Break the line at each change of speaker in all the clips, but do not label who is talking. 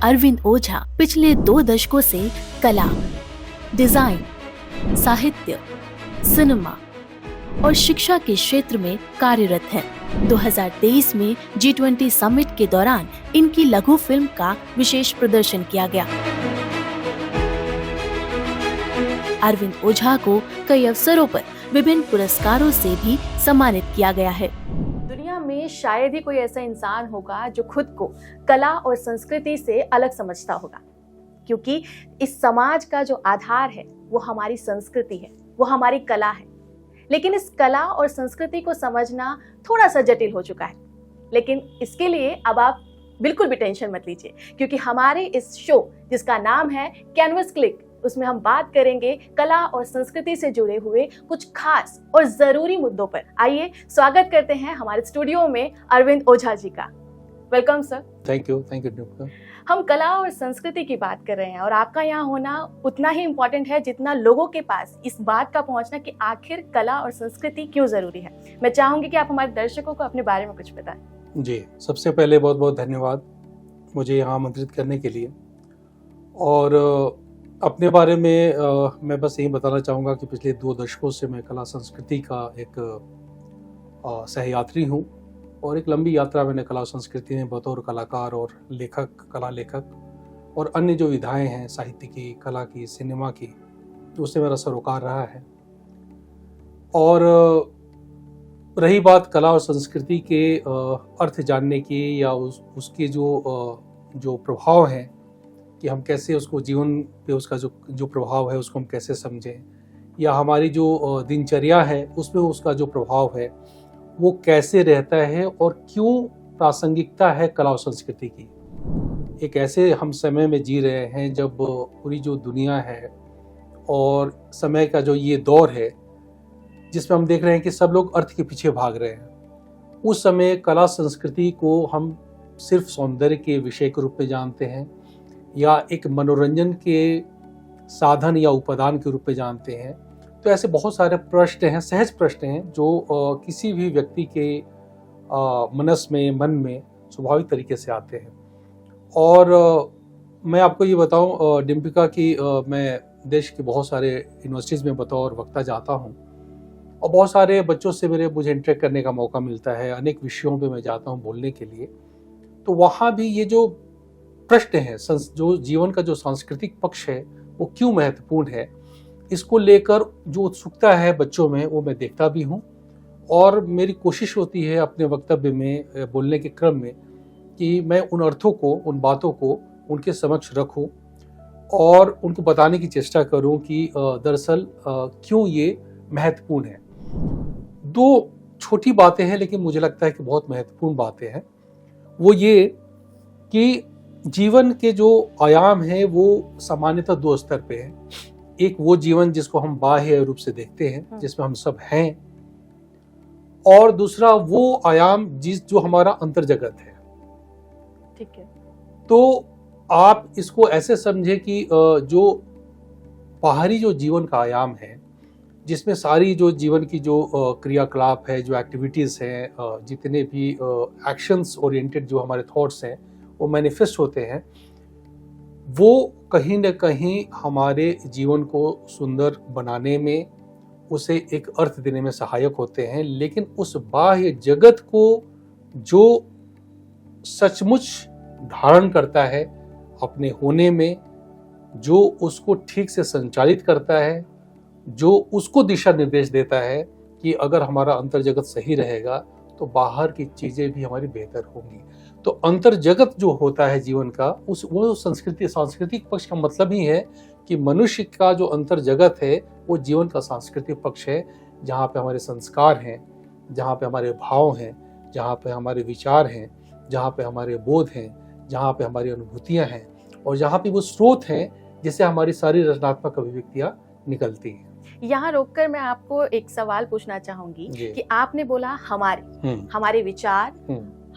अरविंद ओझा पिछले 2 दशकों से कला, डिजाइन, साहित्य, सिनेमा और शिक्षा के क्षेत्र में कार्यरत हैं। 2023 में G20 समिट के दौरान इनकी लघु फिल्म का विशेष प्रदर्शन किया गया। अरविंद ओझा को कई अवसरों पर विभिन्न पुरस्कारों से भी सम्मानित किया गया है। दुनिया में शायद ही कोई ऐसा इंसान होगा जो खुद को कला और संस्कृति से अलग समझता होगा, क्योंकि इस समाज का जो आधार है वो हमारी संस्कृति है, वो हमारी कला है। लेकिन इस कला और संस्कृति को समझना थोड़ा सा जटिल हो चुका है। लेकिन इसके लिए अब आप बिल्कुल भी टेंशन मत लीजिए, क्योंकि हमारे इस शो जिसका नाम है कैनवस क्लिक, उसमें हम बात करेंगे कला और संस्कृति से जुड़े हुए कुछ खास और जरूरी मुद्दों पर। आइए स्वागत करते हैं हमारे स्टूडियो में अरविंद ओझा जी का। Welcome sir.
Thank you.
हम कला और संस्कृति की बात कर रहे हैं और आपका यहाँ होना उतना ही इम्पोर्टेंट है जितना लोगों के पास इस बात का पहुँचना कि आखिर कला और संस्कृति क्यों जरूरी है। मैं चाहूंगी कि आप हमारे दर्शकों को अपने बारे में कुछ बताएं।
जी, सबसे पहले बहुत बहुत धन्यवाद मुझे यहाँ आमंत्रित करने के लिए। और अपने बारे में मैं बस यही बताना चाहूँगा कि पिछले 2 दशकों से मैं कला संस्कृति का एक सहयात्री हूँ और एक लंबी यात्रा मैंने कला संस्कृति में बतौर कलाकार और लेखक, कला लेखक और अन्य जो विधाएं हैं साहित्य की, कला की, सिनेमा की, उससे मेरा सरोकार रहा है। और रही बात कला और संस्कृति के अर्थ जानने की या उसके जो प्रभाव हैं कि हम कैसे उसको जीवन पे उसका जो प्रभाव है उसको हम कैसे समझें, या हमारी जो दिनचर्या है उसमें उसका जो प्रभाव है वो कैसे रहता है और क्यों प्रासंगिकता है कला और संस्कृति की। एक ऐसे हम समय में जी रहे हैं जब पूरी जो दुनिया है और समय का जो ये दौर है जिसमें हम देख रहे हैं कि सब लोग अर्थ के पीछे भाग रहे हैं। उस समय कला संस्कृति को हम सिर्फ सौंदर्य के विषय के रूप में जानते हैं या एक मनोरंजन के साधन या उपादान के रूप में जानते हैं। तो ऐसे बहुत सारे प्रश्न हैं, सहज प्रश्न हैं जो किसी भी व्यक्ति के मन में स्वाभाविक तरीके से आते हैं। और मैं आपको ये बताऊं डिम्पिका कि मैं देश के बहुत सारे यूनिवर्सिटीज़ में बतौर वक्ता जाता हूं और बहुत सारे बच्चों से मुझे इंटरेक्ट करने का मौका मिलता है। अनेक विषयों पे मैं जाता हूं बोलने के लिए। तो वहाँ भी ये जो प्रश्न है, जो जीवन का जो सांस्कृतिक पक्ष है वो क्यों महत्वपूर्ण है, इसको लेकर जो उत्सुकता है बच्चों में वो मैं देखता भी हूँ। और मेरी कोशिश होती है अपने वक्तव्य में बोलने के क्रम में कि मैं उन अर्थों को, उन बातों को उनके समक्ष रखूं और उनको बताने की चेष्टा करूं कि दरअसल क्यों ये महत्वपूर्ण है। 2 छोटी बातें हैं लेकिन मुझे लगता है कि बहुत महत्वपूर्ण बातें हैं। वो ये कि जीवन के जो आयाम है वो सामान्यतः 2 स्तर पे है। एक वो जीवन जिसको हम बाह्य रूप से देखते हैं, जिसमें हम सब हैं, और दूसरा वो आयाम जो हमारा अंतर्जगत है।
ठीक है।
तो आप इसको ऐसे समझे कि जो बाहरी जो जीवन का आयाम है, जिसमें सारी जो जीवन की जो क्रियाकलाप है, जो एक्टिविटीज हैं, जितने भी एक्शंस ओरिएंटेड जो हमारे थॉट्स हैं वो मैनिफेस्ट होते हैं, वो कहीं न कहीं हमारे जीवन को सुंदर बनाने में, उसे एक अर्थ देने में सहायक होते हैं। लेकिन उस बाह्य जगत को जो सचमुच धारण करता है अपने होने में, जो उसको ठीक से संचालित करता है, जो उसको दिशा निर्देश देता है कि अगर हमारा अंतर्जगत सही रहेगा तो बाहर की चीजें भी हमारी बेहतर होंगी। तो अंतर्जगत जो होता है जीवन का, वो सांस्कृतिक पक्ष का मतलब ही है कि मनुष्य का जो अंतर्जगत है वो जीवन का सांस्कृतिक पक्ष है, जहाँ पे हमारे संस्कार हैं, जहाँ पे हमारे भाव हैं, जहाँ पे हमारे विचार हैं, जहाँ पे हमारे बोध हैं, जहाँ पे हमारी अनुभूतियाँ हैं और जहाँ पे वो स्रोत हैं जिससे हमारी सारी रचनात्मक अभिव्यक्तियाँ निकलती हैं।
यहाँ रोककर मैं आपको एक सवाल पूछना चाहूंगी कि आपने बोला हमारे विचार,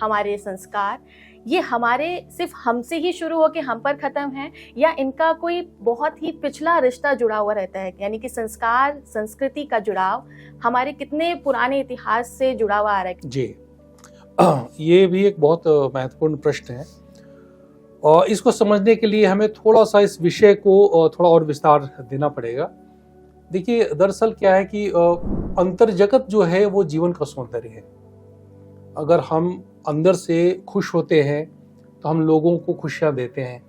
हमारे संस्कार, ये हमारे सिर्फ हमसे ही शुरू होकर हम पर खत्म है या इनका कोई बहुत ही पिछला रिश्ता जुड़ा हुआ रहता है? यानी कि संस्कार, संस्कृति का जुड़ाव हमारे कितने पुराने इतिहास से जुड़ा हुआ आ रहा है?
जी, ये भी एक बहुत महत्वपूर्ण प्रश्न है। और इसको समझने के लिए हमें थोड़ा सा इस विषय को थोड़ा और विस्तार देना पड़ेगा। देखिए, दरअसल क्या है कि अंतर्जगत जो है वो जीवन का सौंदर्य है। अगर हम अंदर से खुश होते हैं तो हम लोगों को खुशियाँ देते हैं।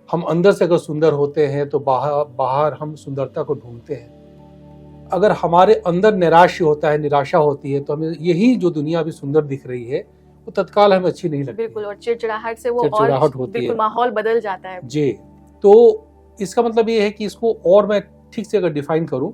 हम अंदर से अगर सुंदर होते हैं तो बाहर हम सुंदरता को ढूंढते हैं। अगर हमारे अंदर नैराश्य होता है, निराशा होती है, तो हमें यही जो दुनिया अभी सुंदर दिख रही है वो तत्काल हमें अच्छी नहीं लगती।
बिल्कुल, और चिड़चिड़ाहट से वो
चिड़चिड़ाहट
और
होती
बिल्कुल
है।
माहौल बदल जाता है।
जी, तो इसका मतलब ये है कि इसको और मैं ठीक से अगर डिफाइन करूं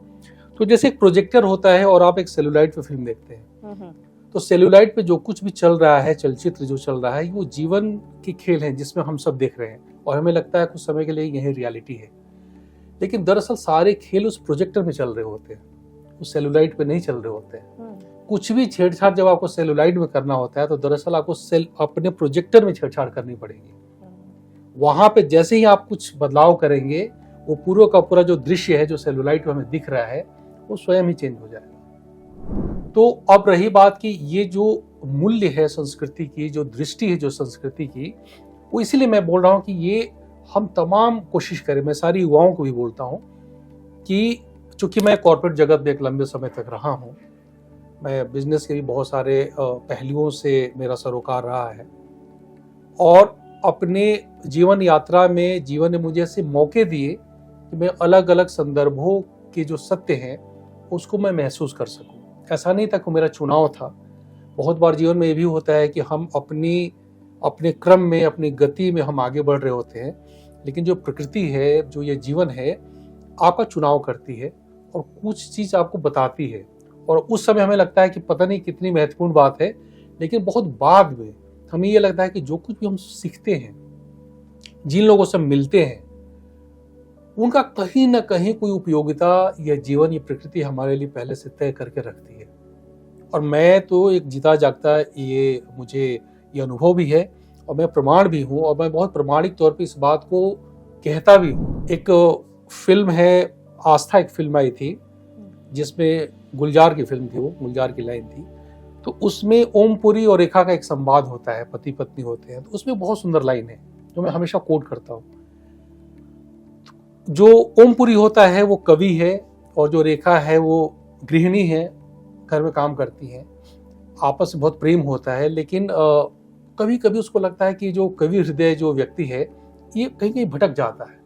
तो जैसे एक प्रोजेक्टर होता है और आप एक सेलुलाइट पे फिल्म देखते हैं, तो सेलुलाइट पे जो कुछ भी चल रहा है, चलचित्र जो चल रहा है, वो जीवन की खेल है जिसमें हम सब देख रहे हैं और हमें लगता है कुछ समय के लिए यही रियलिटी है। लेकिन दरअसल सारे खेल उस प्रोजेक्टर में चल रहे होते हैं, उस सेलुलाइट पे नहीं चल रहे होते हैं। कुछ भी छेड़छाड़ जब आपको सेलुलाइट में करना होता है तो दरअसल आपको अपने प्रोजेक्टर में छेड़छाड़ करनी पड़ेगी। वहां पे जैसे ही आप कुछ बदलाव करेंगे, वो पूरा का पूरा जो दृश्य है जो सेलुलाइट में हमें दिख रहा है वो स्वयं ही चेंज हो जाएगा। तो अब रही बात कि ये जो मूल्य है संस्कृति की, जो दृष्टि है जो संस्कृति की, वो इसीलिए मैं बोल रहा हूँ कि ये हम तमाम कोशिश करें। मैं सारी युवाओं को भी बोलता हूँ कि चूंकि मैं कॉर्पोरेट जगत में एक लंबे समय तक रहा हूँ, मैं बिजनेस के भी बहुत सारे पहलुओं से मेरा सरोकार रहा है, और अपने जीवन यात्रा में जीवन ने मुझे ऐसे मौके दिए कि मैं अलग अलग संदर्भों के जो सत्य हैं उसको मैं महसूस कर सकूं। ऐसा नहीं था कि मेरा चुनाव था। बहुत बार जीवन में ये भी होता है कि हम अपने क्रम में, अपनी गति में हम आगे बढ़ रहे होते हैं, लेकिन जो प्रकृति है, जो ये जीवन है, आपका चुनाव करती है और कुछ चीज़ आपको बताती है। और उस समय हमें लगता है कि पता नहीं कितनी महत्वपूर्ण बात है, लेकिन बहुत बाद में हमें ये लगता है कि जो कुछ भी हम सीखते हैं, जिन लोगों से मिलते हैं, उनका कहीं ना कहीं कोई उपयोगिता या जीवन या प्रकृति हमारे लिए पहले से तय करके रखती है। और मैं तो एक जीता जागता ये मुझे ये अनुभव भी है और मैं प्रमाण भी हूँ, और मैं बहुत प्रामाणिक तौर पे इस बात को कहता भी हूँ। एक फिल्म है आस्था, एक फिल्म आई थी जिसमें गुलजार की फिल्म थी, वो गुलजार की लाइन थी। तो उसमें ओमपुरी और रेखा का एक संवाद होता है, पति पत्नी होते हैं। तो उसमें बहुत सुंदर लाइन है जो मैं हमेशा कोट करता हूँ। जो ओमपुरी होता है वो कवि है और जो रेखा है वो गृहिणी है, घर में काम करती है। आपस में बहुत प्रेम होता है, लेकिन कभी कभी उसको लगता है कि जो कवि हृदय जो व्यक्ति है ये कहीं कहीं भटक जाता है।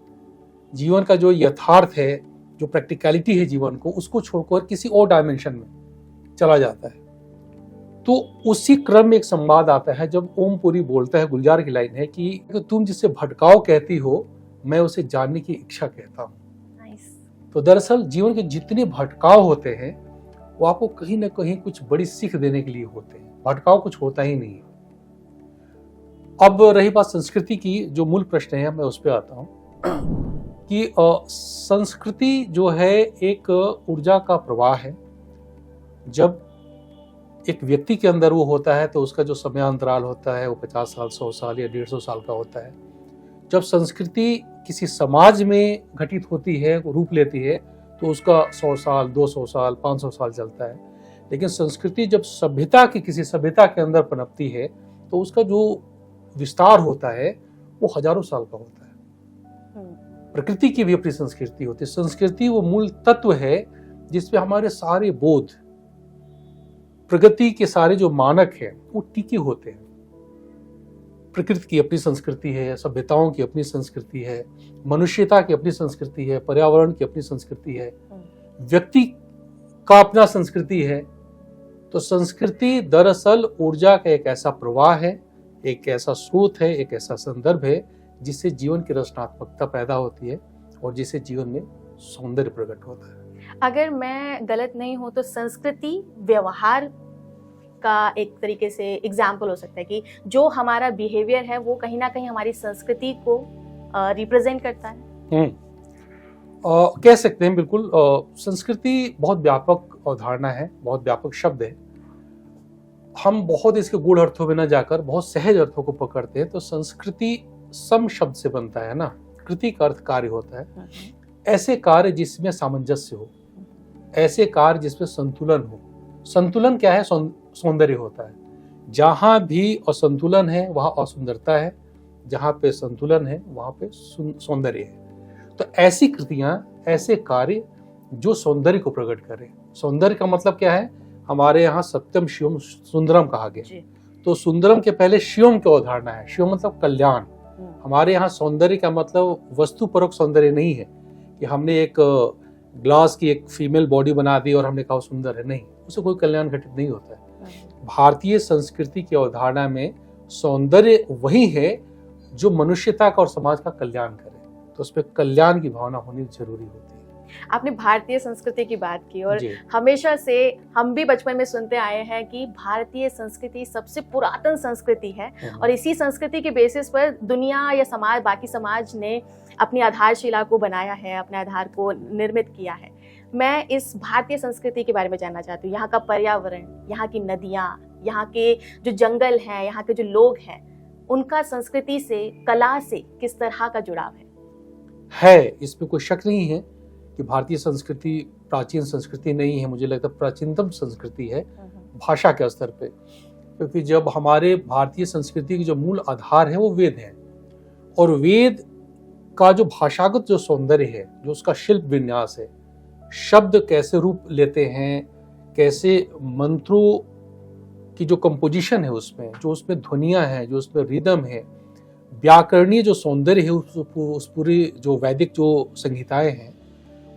जीवन का जो यथार्थ है, जो प्रैक्टिकलिटी है जीवन को, उसको छोड़कर किसी और डायमेंशन में चला जाता है। तो उसी क्रम में एक संवाद आता है जब ओमपुरी बोलता है, गुलजार की लाइन है कि तुम जिसे भटकाव कहती हो, मैं उसे जानने की इच्छा कहता हूँ। तो दरअसल जीवन के जितने भटकाव होते हैं वो आपको कहीं ना कहीं कुछ बड़ी सीख देने के लिए होते हैं। भटकाव कुछ होता ही नहीं है। अब रही बात संस्कृति की, जो मूल प्रश्न है मैं उस पर आता हूँ कि संस्कृति जो है एक ऊर्जा का प्रवाह है। जब एक व्यक्ति के अंदर वो होता है तो उसका जो समयांतराल होता है वो 50 साल, 100 साल या 150 साल का होता है। जब संस्कृति किसी समाज में घटित होती है, रूप लेती है, तो उसका 100 साल, 200 साल, 500 साल चलता है। लेकिन संस्कृति जब सभ्यता की किसी सभ्यता के अंदर पनपती है तो उसका जो विस्तार होता है वो हजारों साल का होता है। प्रकृति की भी अपनी संस्कृति होती है। संस्कृति वो मूल तत्व है जिसपे हमारे सारे बोध, प्रगति के सारे जो मानक हैं वो टिके होते हैं। प्रकृति की अपनी संस्कृति है, सभ्यताओं की अपनी संस्कृति है, मनुष्यता की अपनी संस्कृति है, पर्यावरण की अपनी संस्कृति है, व्यक्ति का अपना संस्कृति है। तो संस्कृति दरअसल ऊर्जा का एक ऐसा प्रवाह है, एक ऐसा स्रोत है, एक ऐसा संदर्भ है जिससे जीवन की रचनात्मकता पैदा होती है और जिससे जीवन में सौंदर्य प्रकट होता है।
अगर मैं गलत नहीं हूं तो संस्कृति व्यवहार का एक तरीके से एग्जाम्पल हो सकता है कि जो हमारा बिहेवियर है वो कहीं ना कहीं हमारी संस्कृति को रिप्रेजेंट करता है।
कह सकते हैं बिल्कुल। संस्कृति बहुत व्यापक अवधारणा है, बहुत व्यापक शब्द है। हम बहुत इसके गूढ़ अर्थों में न जाकर बहुत सहज अर्थों को पकड़ते हैं। तो संस्कृति सम शब्द से बनता है ना, कृति का अर्थ कार्य होता है। ऐसे कार्य जिसमें सामंजस्य हो, ऐसे कार्य जिसमें संतुलन हो। संतुलन क्या है? सौंदर्य होता है। जहां भी असंतुलन है वहां असुंदरता है, जहाँ पे संतुलन है वहाँ पे सौंदर्य है। तो ऐसी कृतियां, ऐसे कार्य जो सौंदर्य को प्रकट करें। सौंदर्य का मतलब क्या है? हमारे यहाँ सत्यम शिवम सुंदरम कहा गया। तो सुंदरम के पहले शिवम की अवधारणा है। शिवम मतलब कल्याण। हमारे यहाँ सौंदर्य का मतलब वस्तुपरक सौंदर्य नहीं है कि हमने एक ग्लास की एक फीमेल बॉडी बना दी और हमने कहा सुंदर है। नहीं, उससे कोई कल्याण घटित नहीं होता है। भारतीय संस्कृति की अवधारणा में सौंदर्य वही है जो मनुष्यता का और समाज का कल्याण करे। तो उसमें कल्याण की भावना होनी जरूरी होती है।
आपने भारतीय संस्कृति की बात की और हमेशा से हम भी बचपन में सुनते आए हैं कि भारतीय संस्कृति सबसे पुरातन संस्कृति है और इसी संस्कृति के बेसिस पर दुनिया या समाज, बाकी समाज ने अपनी आधारशिला को बनाया है, अपने आधार को निर्मित किया है। मैं इस भारतीय संस्कृति के बारे में जानना चाहती हूँ। यहाँ का पर्यावरण, यहाँ की नदियाँ, यहाँ के जो जंगल हैं, यहाँ के जो लोग हैं, उनका संस्कृति से, कला से किस तरह का जुड़ाव
है? इसमें कोई शक नहीं है कि भारतीय संस्कृति प्राचीन संस्कृति नहीं है। मुझे लगता है प्राचीनतम संस्कृति है भाषा के स्तर पे, क्योंकि जब हमारे भारतीय संस्कृति की जो मूल आधार है वो वेद है, और वेद का जो भाषागत जो सौंदर्य है, जो उसका शिल्प विन्यास है, शब्द कैसे रूप लेते हैं, कैसे मंत्रों की जो कंपोजिशन है उसमें, जो उसमें ध्वनियां हैं, जो उसमें रिदम है, व्याकरणीय जो सौंदर्य है, उस पूरी जो वैदिक जो संहिताएं हैं,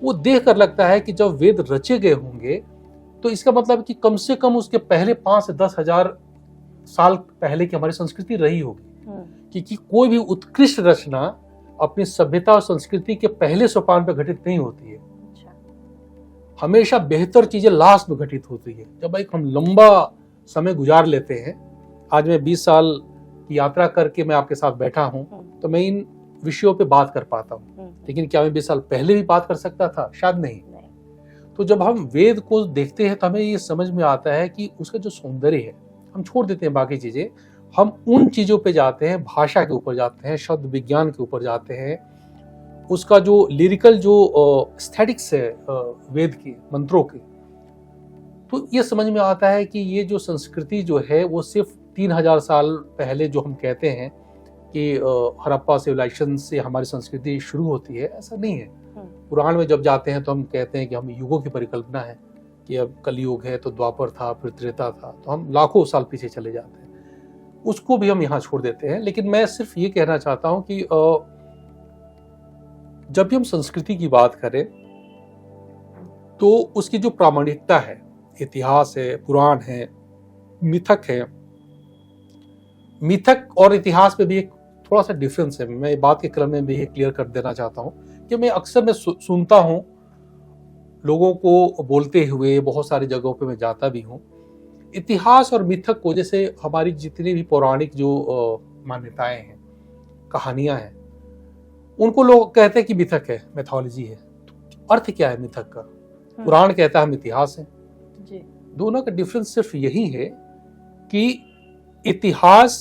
वो देख कर लगता है कि जब वेद रचे गए होंगे तो इसका मतलब कि कम से कम उसके पहले 5 से 10 हजार साल पहले की हमारी संस्कृति रही होगी। क्योंकि कोई भी उत्कृष्ट रचना अपनी सभ्यता और संस्कृति के पहले सोपान पर घटित नहीं होती है। हमेशा बेहतर चीजें लास्ट में घटित होती है। जब एक हम लंबा समय गुजार लेते हैं, आज मैं 20 साल की यात्रा करके मैं आपके साथ बैठा हूं, तो मैं इन विषयों पे बात कर पाता हूँ। लेकिन क्या मैं 20 साल पहले भी बात कर सकता था? शायद नहीं। तो जब हम वेद को देखते हैं तो हमें ये समझ में आता है कि उसका जो सौंदर्य है, हम छोड़ देते हैं बाकी चीजें, हम उन चीजों पे जाते हैं, भाषा के ऊपर जाते हैं, शब्द विज्ञान के ऊपर जाते हैं, उसका जो लिरिकल जो एस्थेटिक्स है वेद के मंत्रों के, तो ये समझ में आता है कि ये जो संस्कृति जो है वो सिर्फ 3000 साल पहले जो हम कहते हैं कि हड़प्पा सिविलाइजेशन से हमारी संस्कृति शुरू होती है, ऐसा नहीं है। पुराण में जब जाते हैं तो हम कहते हैं कि हम युगों की परिकल्पना है कि अब कलयुग है तो द्वापर था, फिर त्रेता था, तो हम लाखों साल पीछे चले जाते हैं, उसको भी हम यहाँ छोड़ देते हैं। लेकिन मैं सिर्फ ये कहना चाहता हूँ कि जब भी हम संस्कृति की बात करें तो उसकी जो प्रामाणिकता है, इतिहास है, पुराण है, मिथक है। मिथक और इतिहास में भी एक थोड़ा सा डिफरेंस है। मैं बात के क्रम में भी ये क्लियर कर देना चाहता हूँ कि मैं अक्सर सुनता हूँ लोगों को बोलते हुए, बहुत सारी जगहों पे मैं जाता भी हूँ, इतिहास और मिथक को, जैसे हमारी जितनी भी पौराणिक जो मान्यताएं हैं, कहानियां हैं, उनको लोग कहते हैं कि मिथक है, मैथोलॉजी है। तो अर्थ क्या है मिथक का? पुराण कहता है हम इतिहास है। दोनों का डिफरेंस सिर्फ यही है कि इतिहास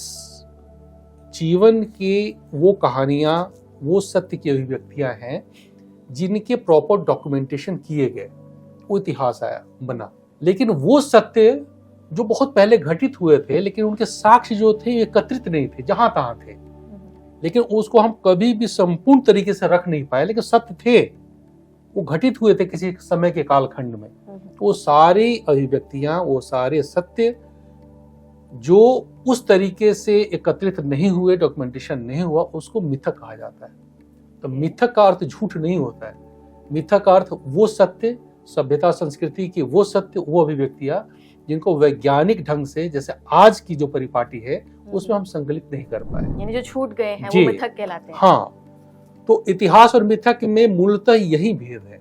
जीवन के वो कहानियां, वो सत्य की अभिव्यक्तियां हैं जिनके प्रॉपर डॉक्यूमेंटेशन किए गए, वो इतिहास आया बना। लेकिन वो सत्य जो बहुत पहले घटित हुए थे, लेकिन उनके साक्ष्य जो थे एकत्रित नहीं थे, जहां तहां थे, लेकिन उसको हम कभी भी संपूर्ण तरीके से रख नहीं पाए, लेकिन सत्य थे, वो घटित हुए थे किसी समय के कालखंड में। वो सारी अभिव्यक्तियां, वो सारे सत्य जो उस तरीके से एकत्रित नहीं हुए, डॉक्यूमेंटेशन नहीं हुआ, उसको मिथक कहा जाता है। तो मिथक का अर्थ झूठ नहीं होता है। मिथक का अर्थ वो सत्य, सभ्यता संस्कृति की वो सत्य, वो अभिव्यक्तियां जिनको वैज्ञानिक ढंग से, जैसे आज की जो परिपाटी है, उसमें हम संकलित नहीं कर पाए,
यानी जो छूट गए हैं वो मिथक कहलाते हैं।
हाँ, तो इतिहास और मिथक में मूलतः यही भेद है।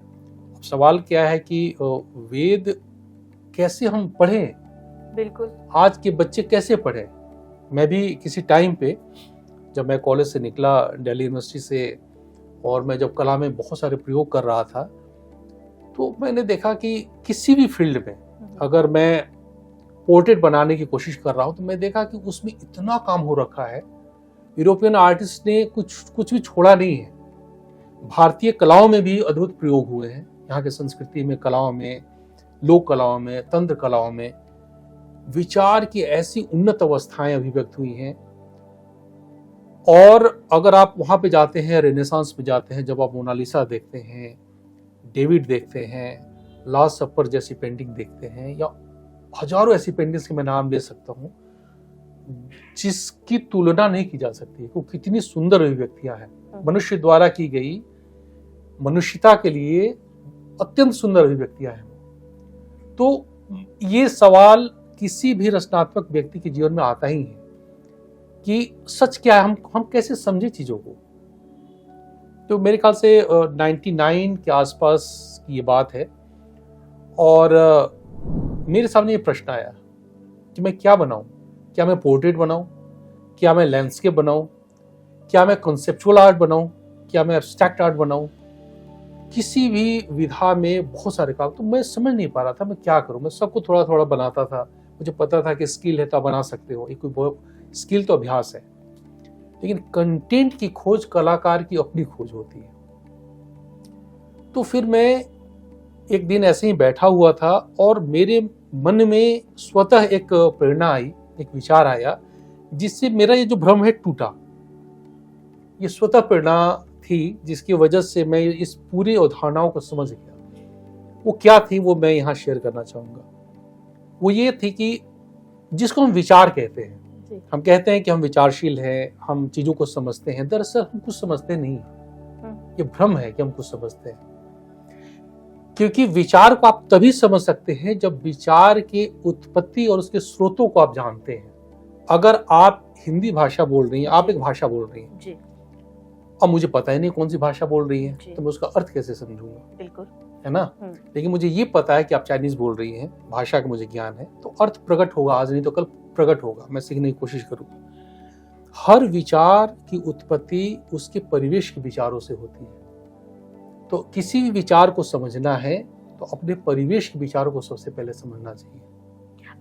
सवाल क्या है कि वेद कैसे हम पढ़ें?
बिल्कुल,
आज के बच्चे कैसे पढ़े? मैं भी किसी टाइम पे, जब मैं कॉलेज से निकला दिल्ली यूनिवर्सिटी से, और मैं जब कला में बहुत सारे प्रयोग कर रहा था, तो मैंने देखा कि किसी भी फील्ड में अगर मैं पोर्ट्रेट बनाने की कोशिश कर रहा हूँ, तो मैं देखा कि उसमें इतना काम हो रखा है, यूरोपियन आर्टिस्ट ने कुछ भी छोड़ा नहीं है। भारतीय कलाओं में भी अद्भुत प्रयोग हुए हैं। यहाँ के संस्कृति में, कलाओं में, लोक कलाओं में, तंत्र कलाओं में विचार की ऐसी उन्नत अवस्थाएं अभिव्यक्त हुई हैं और अगर आप वहाँ पे जाते हैं, रेनेसांस में जाते हैं, जब आप मोनालिसा देखते हैं, डेविड देखते हैं, लास्ट सपर जैसी पेंटिंग देखते हैं, या हजारों ऐसी पेंटिंग्स के मैं नाम ले सकता हूँ जिसकी तुलना नहीं की जा सकती। वो कितनी सुंदर अभिव्यक्तियां हैं, मनुष्य द्वारा की गई, मनुष्यता के लिए अत्यंत सुंदर अभिव्यक्तियां हैं। तो ये सवाल किसी भी रचनात्मक व्यक्ति के जीवन में आता ही है कि सच क्या है, हम कैसे समझे चीजों को। तो मेरे ख्याल से 99 के आसपास की ये बात है, और मेरे सामने ये प्रश्न आया कि मैं क्या बनाऊं। क्या मैं पोर्ट्रेट बनाऊं, क्या मैं लैंडस्केप बनाऊं, क्या मैं कॉन्सेप्चुअल आर्ट बनाऊं, क्या मैं एब्स्ट्रैक्ट आर्ट बनाऊं। किसी भी विधा में बहुत सारे काम, तो मैं समझ नहीं पा रहा था मैं क्या करूं। मैं सबको थोड़ा थोड़ा बनाता था, मुझे पता था कि स्किल है तो बना सकते हो, एक कोई स्किल तो अभ्यास है, लेकिन कंटेंट की खोज कलाकार की अपनी खोज होती है। तो फिर मैं एक दिन ऐसे ही बैठा हुआ था और मेरे मन में स्वतः एक प्रेरणा आई, एक विचार आया, जिससे मेरा ये जो भ्रम है टूटा। ये स्वतः प्रेरणा थी जिसकी वजह से मैं इस पूरी अवधारणाओं को समझ गया। वो क्या थी वो मैं यहाँ शेयर करना चाहूंगा। वो ये थी कि जिसको हम विचार कहते हैं, हम कहते हैं कि हम विचारशील हैं, हम चीजों को समझते हैं, दरअसल हम कुछ समझते नहीं। ये भ्रम है कि हम कुछ समझते हैं, क्योंकि विचार को आप तभी समझ सकते हैं जब विचार की उत्पत्ति और उसके स्रोतों को आप जानते हैं। अगर आप हिंदी भाषा बोल रही हैं, आप एक भाषा बोल रही हैं जी, अब मुझे पता ही नहीं कौन सी भाषा बोल रही है, तो मैं उसका अर्थ कैसे समझूंगा? बिल्कुल, है ना। लेकिन मुझे ये पता है कि आप चाइनीज बोल रही हैं, भाषा का मुझे ज्ञान है, तो अर्थ प्रकट होगा, आज नहीं तो कल प्रकट होगा, मैं सीखने की कोशिश करूंगा। हर विचार की उत्पत्ति उसके परिवेश के विचारों से होती है। तो किसी भी विचार को समझना है तो अपने परिवेश के विचारों को सबसे पहले समझना चाहिए।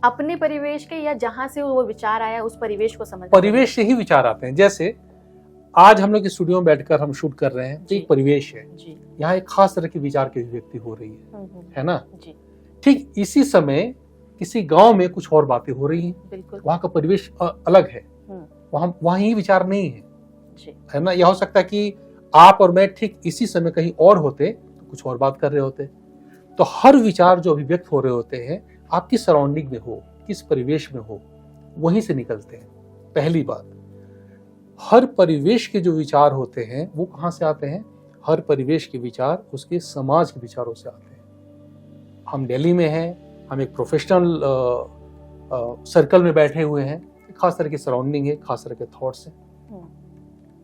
अपने परिवेश के, या जहां से वो विचार आया उस परिवेश को समझना।
परिवेश से ही विचार आते हैं। जैसे आज हम लोग स्टूडियो में बैठकर हम शूट कर रहे हैं, तो एक परिवेश है, यहाँ एक खास तरह की विचार की अभिव्यक्ति हो रही है ना। ठीक इसी समय किसी गांव में कुछ और बातें हो रही हैं, वहाँ का परिवेश अलग है, वहाँ ही विचार नहीं है ना। यह हो सकता है कि आप और मैं ठीक इसी समय कहीं और होते तो कुछ और बात कर रहे होते। तो हर विचार जो अभिव्यक्त हो रहे होते हैं, आप किस सराउंडिंग में हो, किस परिवेश में हो, वहीं से निकलते हैं। पहली बात, हर परिवेश के जो विचार होते हैं वो कहाँ से आते हैं? हर परिवेश के विचार उसके समाज के विचारों से आते हैं। हम दिल्ली में हैं, हम एक प्रोफेशनल सर्कल में बैठे हुए हैं, खास तरह की सराउंडिंग है, खास तरह के थॉट्स हैं।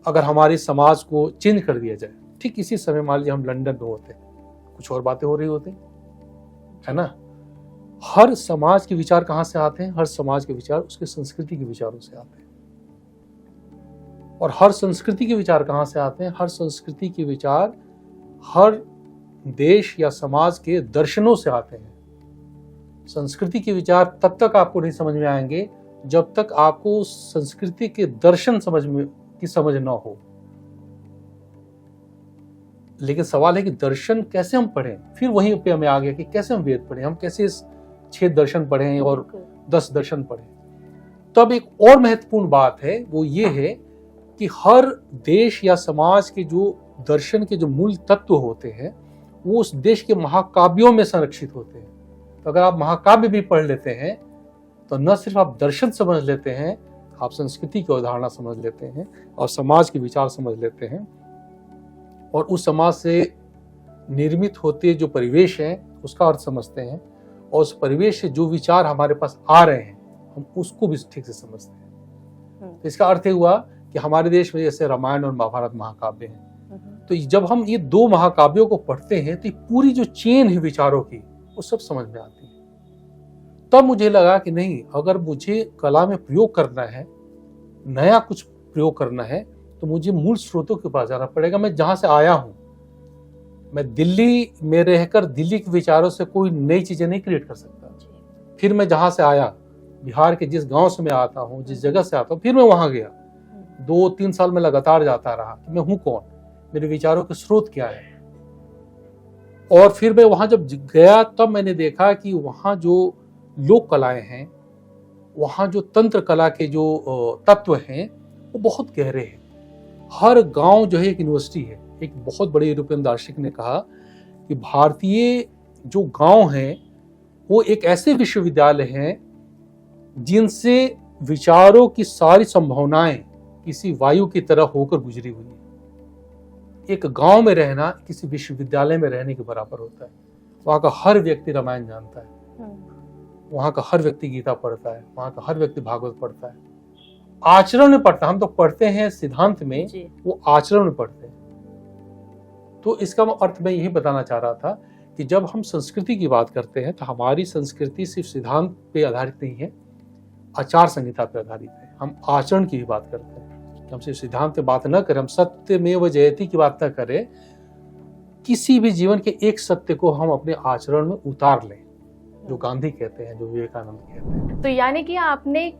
अगर हमारे समाज को चेंज कर दिया जाए, ठीक इसी समय मान लीजिए हम लंदन में होते, कुछ और बातें हो रही होती, है ना। हर समाज के विचार कहाँ से आते हैं? हर समाज के विचार उसके संस्कृति के विचारों से आते हैं। और हर संस्कृति के विचार कहाँ से आते हैं? हर संस्कृति के विचार हर देश या समाज के दर्शनों से आते हैं। संस्कृति के विचार तब तक आपको नहीं समझ में आएंगे जब तक आपको संस्कृति के दर्शन समझ ना हो। लेकिन सवाल है कि दर्शन कैसे हम पढ़ें। फिर वहीं पे हमें आ गया कि कैसे हम वेद पढ़ें, हम कैसे 6 दर्शन पढ़ें और 10 दर्शन पढ़ें। तब एक और महत्वपूर्ण बात है, वो ये है कि हर देश या समाज के जो दर्शन के जो मूल तत्व होते हैं वो उस देश के महाकाव्यों में संरक्षित होते हैं। तो अगर आप महाकाव्य भी पढ़ लेते हैं तो न सिर्फ आप दर्शन समझ लेते हैं, आप संस्कृति की अवधारणा समझ लेते हैं और समाज के विचार समझ लेते हैं, और उस समाज से निर्मित होते जो परिवेश है उसका अर्थ समझते हैं, और उस परिवेश से जो विचार हमारे पास आ रहे हैं हम उसको भी ठीक से समझते हैं। तो इसका अर्थ हुआ कि हमारे देश में जैसे रामायण और महाभारत महाकाव्य हैं, तो जब हम ये 2 महाकाव्यों को पढ़ते हैं तो ये पूरी जो चेन है विचारों की वो सब समझ में आती है। तब मुझे लगा कि नहीं, अगर मुझे कला में प्रयोग करना है, नया कुछ प्रयोग करना है, तो मुझे मूल स्रोतों के पास जाना पड़ेगा। मैं जहां से आया हूं, मैं दिल्ली में रहकर दिल्ली के विचारों से कोई नई चीजें नहीं क्रिएट कर सकता। फिर मैं जहां से आया, बिहार के जिस गांव से मैं आता हूं, जिस जगह से आता हूं, फिर मैं वहां गया, 2-3 साल में लगातार जाता रहा कि मैं हूं कौन, मेरे विचारों के स्रोत क्या है। और फिर मैं वहां जब गया तब मैंने देखा कि वहां जो लोक कलाएं हैं, वहां जो तंत्र कला के जो तत्व हैं वो बहुत गहरे हैं। हर गांव जो है एक यूनिवर्सिटी है। एक बहुत बड़े यूरोपियन दार्शनिक ने कहा कि भारतीय जो गांव हैं वो एक ऐसे विश्वविद्यालय हैं जिनसे विचारों की सारी संभावनाएं किसी वायु की तरह होकर गुजरी हुई है। एक गांव में रहना किसी विश्वविद्यालय में रहने के बराबर होता है। वहां का हर व्यक्ति रामायण जानता है, वहां का हर व्यक्ति गीता पढ़ता है, वहां का हर व्यक्ति भागवत पढ़ता है, आचरण में पढ़ता है। हम तो पढ़ते हैं सिद्धांत में, वो आचरण में पढ़ते हैं। तो इसका अर्थ मैं यही बताना चाह रहा था कि जब हम संस्कृति की बात करते हैं तो हमारी संस्कृति सिर्फ सिद्धांत पे आधारित नहीं है, आचार संहिता पे आधारित है। हम आचरण की भी बात करते हैं। हम सिर्फ सिद्धांत पे बात न करें, हम सत्यमेव जयते की बात न करें, किसी भी जीवन के एक सत्य को हम अपने आचरण में उतार लें, जो गांधी कहते हैं, जो विवेकानंद कहते हैं।
तो यानी कि आपने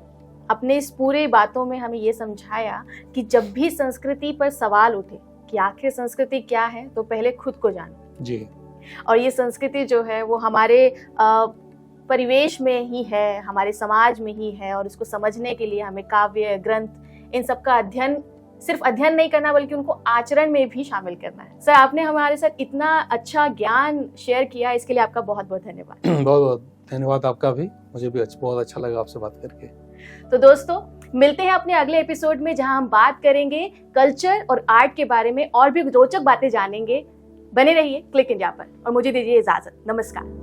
अपने इस पूरे बातों में हमें ये समझाया कि जब भी संस्कृति पर सवाल उठे कि आखिर संस्कृति क्या है, तो पहले खुद को जानो
जी।
और ये संस्कृति जो है वो हमारे परिवेश में ही है, हमारे समाज में ही है, और इसको समझने के लिए हमें काव्य, ग्रंथ, इन सब का अध्ययन, सिर्फ अध्ययन नहीं करना बल्कि उनको आचरण में भी शामिल करना है। सर, आपने हमारे साथ इतना अच्छा ज्ञान शेयर किया, इसके लिए आपका बहुत बहुत धन्यवाद।
बहुत बहुत धन्यवाद आपका भी, मुझे भी बहुत अच्छा लगा आपसे बात करके।
तो दोस्तों, मिलते हैं अपने अगले एपिसोड में, जहां हम बात करेंगे कल्चर और आर्ट के बारे में और भी रोचक बातें जानेंगे। बने रहिए क्लिक इंडिया पर और मुझे दीजिए इजाजत। नमस्कार।